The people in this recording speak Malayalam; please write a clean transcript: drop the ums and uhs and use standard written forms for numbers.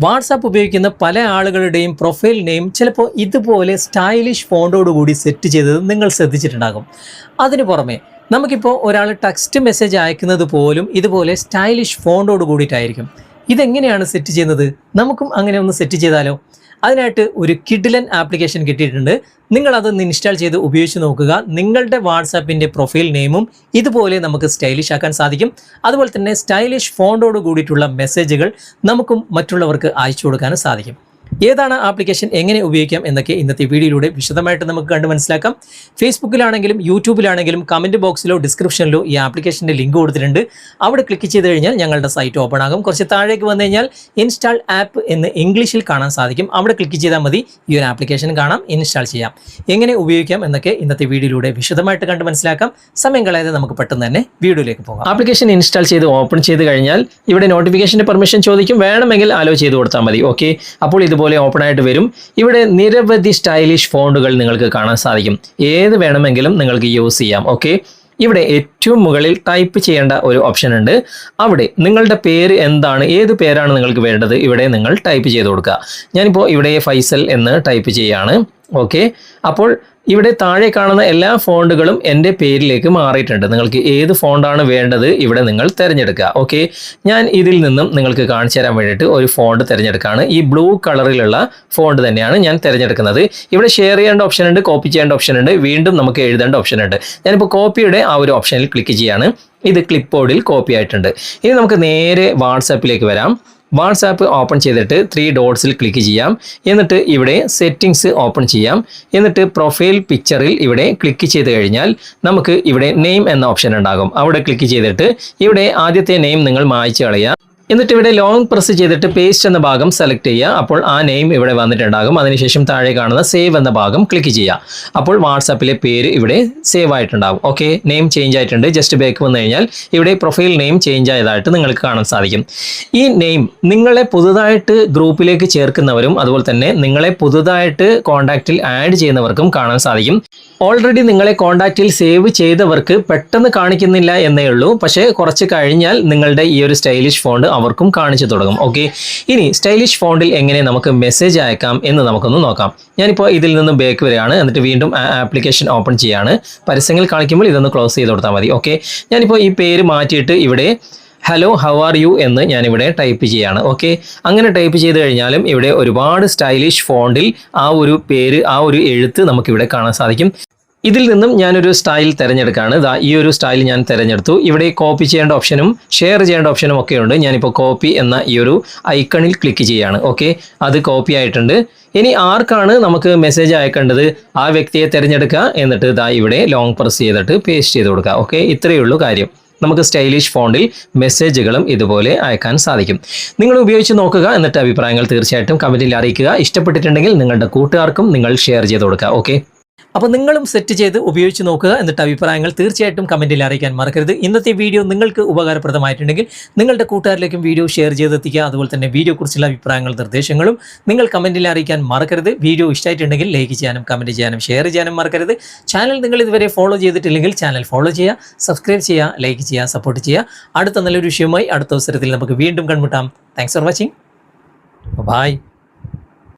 വാട്സാപ്പ് ഉപയോഗിക്കുന്ന പല ആളുകളുടെയും പ്രൊഫൈൽ നെയിം ചിലപ്പോൾ ഇതുപോലെ സ്റ്റൈലിഷ് ഫോണ്ടോടുകൂടി സെറ്റ് ചെയ്തത് നിങ്ങൾ ശ്രദ്ധിച്ചിട്ടുണ്ടാകും. അതിനു പുറമെ നമുക്കിപ്പോൾ ഒരാൾ ടെക്സ്റ്റ് മെസ്സേജ് അയക്കുന്നത് പോലും ഇതുപോലെ സ്റ്റൈലിഷ് ഫോണ്ടോട് കൂടിയിട്ടായിരിക്കും. ഇതെങ്ങനെയാണ് സെറ്റ് ചെയ്യുന്നത്? നമുക്കും അങ്ങനെ ഒന്ന് സെറ്റ് ചെയ്താലോ? അതിനായിട്ട് ഒരു കിഡിലൻ ആപ്ലിക്കേഷൻ കിട്ടിയിട്ടുണ്ട്. നിങ്ങളതൊന്ന് ഇൻസ്റ്റാൾ ചെയ്ത് ഉപയോഗിച്ച് നോക്കുക. നിങ്ങളുടെ വാട്സാപ്പിൻ്റെ പ്രൊഫൈൽ നെയിമും ഇതുപോലെ നമുക്ക് സ്റ്റൈലിഷ് ആക്കാൻ സാധിക്കും. അതുപോലെ തന്നെ സ്റ്റൈലിഷ് ഫോണ്ടോട് കൂടിയിട്ടുള്ള മെസ്സേജുകൾ നമുക്കും മറ്റുള്ളവർക്ക് അയച്ചു കൊടുക്കാനും സാധിക്കും. ഏതാണ് ആപ്ലിക്കേഷൻ, എങ്ങനെ ഉപയോഗിക്കാം എന്നൊക്കെ ഇന്നത്തെ വീഡിയോയിലൂടെ വിശദമായിട്ട് നമുക്ക് കണ്ട് മനസ്സിലാക്കാം. ഫേസ്ബുക്കിലാണെങ്കിലും യൂട്യൂബിലാണെങ്കിലും കമൻറ്റ് ബോക്സിലോ ഡിസ്ക്രിപ്ഷനിലോ ഈ ആപ്ലിക്കേഷൻ്റെ ലിങ്ക് കൊടുത്തിട്ടുണ്ട്. അവിടെ ക്ലിക്ക് ചെയ്ത് കഴിഞ്ഞാൽ ഞങ്ങളുടെ സൈറ്റ് ഓപ്പൺ ആകും. കുറച്ച് താഴേക്ക് വന്നു കഴിഞ്ഞാൽ ഇൻസ്റ്റാൾ ആപ്പ് എന്ന് ഇംഗ്ലീഷിൽ കാണാൻ സാധിക്കും. അവിടെ ക്ലിക്ക് ചെയ്താൽ മതി, ഈ ഒരു ആപ്ലിക്കേഷൻ കാണാം, ഇൻസ്റ്റാൾ ചെയ്യാം. എങ്ങനെ ഉപയോഗിക്കാം എന്നൊക്കെ ഇന്നത്തെ വീഡിയോയിലൂടെ വിശദമായിട്ട് കണ്ട് മനസ്സിലാക്കാം. സമയം കളയാതെ നമുക്ക് പെട്ടെന്ന് തന്നെ വീഡിയോയിലേക്ക് പോകാം. ആപ്ലിക്കേഷൻ ഇൻസ്റ്റാൾ ചെയ്ത് ഓപ്പൺ ചെയ്ത് കഴിഞ്ഞാൽ ഇവിടെ നോട്ടിഫിക്കേഷൻ്റെ പെർമിഷൻ ചോദിക്കും. വേണമെങ്കിൽ അലോ ചെയ്ത് കൊടുത്താൽ മതി. ഓക്കെ, അപ്പോൾ ഇതുപോലെ ഓപ്പൺ ആയിട്ട് വരും. ഇവിടെ നിരവധി സ്റ്റൈലിഷ് ഫോണ്ടുകൾ നിങ്ങൾക്ക് കാണാൻ സാധിക്കും. ഏത് വേണമെങ്കിലും നിങ്ങൾക്ക് യൂസ് ചെയ്യാം. ഓക്കെ, ഇവിടെ ഏറ്റവും മുകളിൽ ടൈപ്പ് ചെയ്യേണ്ട ഒരു ഓപ്ഷൻ ഉണ്ട്. അവിടെ നിങ്ങളുടെ പേര് എന്താണ്, ഏത് പേരാണ് നിങ്ങൾക്ക് വേണ്ടത്, ഇവിടെ നിങ്ങൾ ടൈപ്പ് ചെയ്ത് കൊടുക്കുക. ഞാനിപ്പോൾ ഇവിടെ ഫൈസൽ എന്ന് ടൈപ്പ് ചെയ്യുകയാണ്. ഓക്കെ, അപ്പോൾ ഇവിടെ താഴെ കാണുന്ന എല്ലാ ഫോണ്ടുകളും എൻ്റെ പേരിലേക്ക് മാറിയിട്ടുണ്ട്. നിങ്ങൾക്ക് ഏത് ഫോണ്ടാണ് വേണ്ടത് ഇവിടെ നിങ്ങൾ തിരഞ്ഞെടുക്കുക. ഓക്കെ, ഞാൻ ഇതിൽ നിന്നും നിങ്ങൾക്ക് കാണിച്ചു തരാൻ വേണ്ടിയിട്ട് ഒരു ഫോണ്ട് തിരഞ്ഞെടുക്കുകയാണ്. ഈ ബ്ലൂ കളറിലുള്ള ഫോണ്ട് തന്നെയാണ് ഞാൻ തിരഞ്ഞെടുക്കുന്നത്. ഇവിടെ ഷെയർ ചെയ്യേണ്ട ഓപ്ഷൻ ഉണ്ട്, കോപ്പി ചെയ്യേണ്ട ഓപ്ഷൻ ഉണ്ട്, വീണ്ടും നമുക്ക് എഴുതേണ്ട ഓപ്ഷൻ ഉണ്ട്. ഞാനിപ്പോൾ കോപ്പിയുടെ ആ ഒരു ഓപ്ഷനിൽ ക്ലിക്ക് ചെയ്യാണ്. ഇത് ക്ലിപ്പ് ബോർഡിൽ കോപ്പി ആയിട്ടുണ്ട്. ഇനി നമുക്ക് നേരെ വാട്സാപ്പിലേക്ക് വരാം. വാട്സാപ്പ് ഓപ്പൺ ചെയ്തിട്ട് 3 ഡോട്ട്സിൽ ക്ലിക്ക് ചെയ്യാം. എന്നിട്ട് ഇവിടെ സെറ്റിങ്സ് ഓപ്പൺ ചെയ്യാം. എന്നിട്ട് പ്രൊഫൈൽ പിക്ചറിൽ ഇവിടെ ക്ലിക്ക് ചെയ്ത് കഴിഞ്ഞാൽ നമുക്ക് ഇവിടെ നെയിം എന്ന ഓപ്ഷൻ ഉണ്ടാകും. അവിടെ ക്ലിക്ക് ചെയ്തിട്ട് ഇവിടെ ആദ്യത്തെ നെയിം നിങ്ങൾ മായ്ച്ചു കളയുക. എന്നിട്ട് ഇവിടെ ലോങ് പ്രസ് ചെയ്തിട്ട് പേസ്റ്റ് എന്ന ഭാഗം സെലക്ട് ചെയ്യുക. അപ്പോൾ ആ നെയിം ഇവിടെ വന്നിട്ടുണ്ടാകും. അതിനുശേഷം താഴെ കാണുന്ന സേവ് എന്ന ഭാഗം ക്ലിക്ക് ചെയ്യുക. അപ്പോൾ വാട്സാപ്പിലെ പേര് ഇവിടെ സേവ് ആയിട്ടുണ്ടാകും. ഓക്കെ, നെയിം ചേഞ്ച് ആയിട്ടുണ്ട്. ജസ്റ്റ് ബാക്ക് വന്നു കഴിഞ്ഞാൽ ഇവിടെ പ്രൊഫൈൽ നെയിം ചേഞ്ച് ആയതായിട്ട് നിങ്ങൾക്ക് കാണാൻ സാധിക്കും. ഈ നെയിം നിങ്ങളെ പുതുതായിട്ട് ഗ്രൂപ്പിലേക്ക് ചേർക്കുന്നവരും അതുപോലെ തന്നെ നിങ്ങളെ പുതുതായിട്ട് കോൺടാക്റ്റിൽ ആഡ് ചെയ്യുന്നവർക്കും കാണാൻ സാധിക്കും. ഓൾറെഡി നിങ്ങളെ കോൺടാക്റ്റിൽ സേവ് ചെയ്തവർക്ക് പെട്ടെന്ന് കാണിക്കുന്നില്ല എന്നേ ഉള്ളൂ. പക്ഷേ കുറച്ച് കഴിഞ്ഞാൽ നിങ്ങളുടെ ഈ ഒരു സ്റ്റൈലിഷ് ഫോണ്ട് അവർക്കും കാണിച്ചു തുടങ്ങും. ഓക്കെ, ഇനി സ്റ്റൈലിഷ് ഫോണ്ടിൽ എങ്ങനെ നമുക്ക് മെസ്സേജ് അയക്കാം എന്ന് നമുക്കൊന്ന് നോക്കാം. ഞാനിപ്പോൾ ഇതിൽ നിന്ന് ബാക്ക് വരികയാണ്. എന്നിട്ട് വീണ്ടും ആപ്ലിക്കേഷൻ ഓപ്പൺ ചെയ്യാണ്. പരസ്യങ്ങൾ കാണിക്കുമ്പോൾ ഇതൊന്ന് ക്ലോസ് ചെയ്ത് കൊടുത്താൽ മതി. ഓക്കെ, ഞാനിപ്പോൾ ഈ പേര് മാറ്റിയിട്ട് ഇവിടെ ഹലോ ഹൗ ആർ യു എന്ന് ഞാനിവിടെ ടൈപ്പ് ചെയ്യാണ്. ഓക്കെ, അങ്ങനെ ടൈപ്പ് ചെയ്ത് കഴിഞ്ഞാലും ഇവിടെ ഒരുപാട് സ്റ്റൈലിഷ് ഫോണ്ടിൽ ആ ഒരു പേര്, ആ ഒരു എഴുത്ത് നമുക്കിവിടെ കാണാൻ സാധിക്കും. ഇതിൽ നിന്നും ഞാനൊരു സ്റ്റൈൽ തിരഞ്ഞെടുക്കുകയാണ്. ഈ ഒരു സ്റ്റൈൽ ഞാൻ തിരഞ്ഞെടുത്തു. ഇവിടെ കോപ്പി ചെയ്യേണ്ട ഓപ്ഷനും ഷെയർ ചെയ്യേണ്ട ഓപ്ഷനും ഒക്കെ ഉണ്ട്. ഞാനിപ്പോൾ കോപ്പി എന്ന ഈ ഒരു ഐക്കണിൽ ക്ലിക്ക് ചെയ്യാണ്. ഓക്കെ, അത് കോപ്പി ആയിട്ടുണ്ട്. ഇനി ആർക്കാണ് നമുക്ക് മെസ്സേജ് അയക്കേണ്ടത് ആ വ്യക്തിയെ തിരഞ്ഞെടുക്കുക. എന്നിട്ട് ഇവിടെ ലോങ് പ്രസ് ചെയ്തിട്ട് പേസ്റ്റ് ചെയ്ത് കൊടുക്കുക. ഓക്കെ, ഇത്രയേ ഉള്ളൂ കാര്യം. നമുക്ക് സ്റ്റൈലിഷ് ഫോണ്ടിൽ മെസ്സേജുകളും ഇതുപോലെ അയക്കാൻ സാധിക്കും. നിങ്ങൾ ഉപയോഗിച്ച് നോക്കുക. എന്നിട്ട് അഭിപ്രായങ്ങൾ തീർച്ചയായിട്ടും കമൻറ്റിൽ അറിയിക്കുക. ഇഷ്ടപ്പെട്ടിട്ടുണ്ടെങ്കിൽ നിങ്ങളുടെ കൂട്ടുകാർക്കും നിങ്ങൾ ഷെയർ ചെയ്ത് കൊടുക്കുക. ഓക്കെ, അപ്പോൾ നിങ്ങളും സെറ്റ് ചെയ്ത് ഉപയോഗിച്ച് നോക്കുക. എന്നിട്ട് അഭിപ്രായങ്ങൾ തീർച്ചയായിട്ടും കമൻറ്റിൽ അറിയിക്കാൻ മറക്കരുത്. ഇന്നത്തെ വീഡിയോ നിങ്ങൾക്ക് ഉപകാരപ്രദമായിട്ടുണ്ടെങ്കിൽ നിങ്ങളുടെ കൂട്ടുകാരിലേക്കും വീഡിയോ ഷെയർ ചെയ്തെത്തിക്കുക. അതുപോലെ തന്നെ വീഡിയോയെക്കുറിച്ചുള്ള അഭിപ്രായങ്ങളും നിർദ്ദേശങ്ങളും നിങ്ങൾ കമൻറ്റിൽ അറിയിക്കാൻ മറക്കരുത്. വീഡിയോ ഇഷ്ടമായിട്ടുണ്ടെങ്കിൽ ലൈക്ക് ചെയ്യാനും കമൻറ്റ് ചെയ്യാനും ഷെയർ ചെയ്യാനും മറക്കരുത്. ചാനൽ നിങ്ങൾ ഇതുവരെ ഫോളോ ചെയ്തിട്ടില്ലെങ്കിൽ ചാനൽ ഫോളോ ചെയ്യുക, സബ്സ്ക്രൈബ് ചെയ്യുക, ലൈക്ക് ചെയ്യുക, സപ്പോർട്ട് ചെയ്യുക. അടുത്ത നല്ലൊരു വിഷയവുമായി അടുത്ത അവസരത്തിൽ നമുക്ക് വീണ്ടും കണ്ടുമുട്ടാം. Thanks for watching. ബൈ.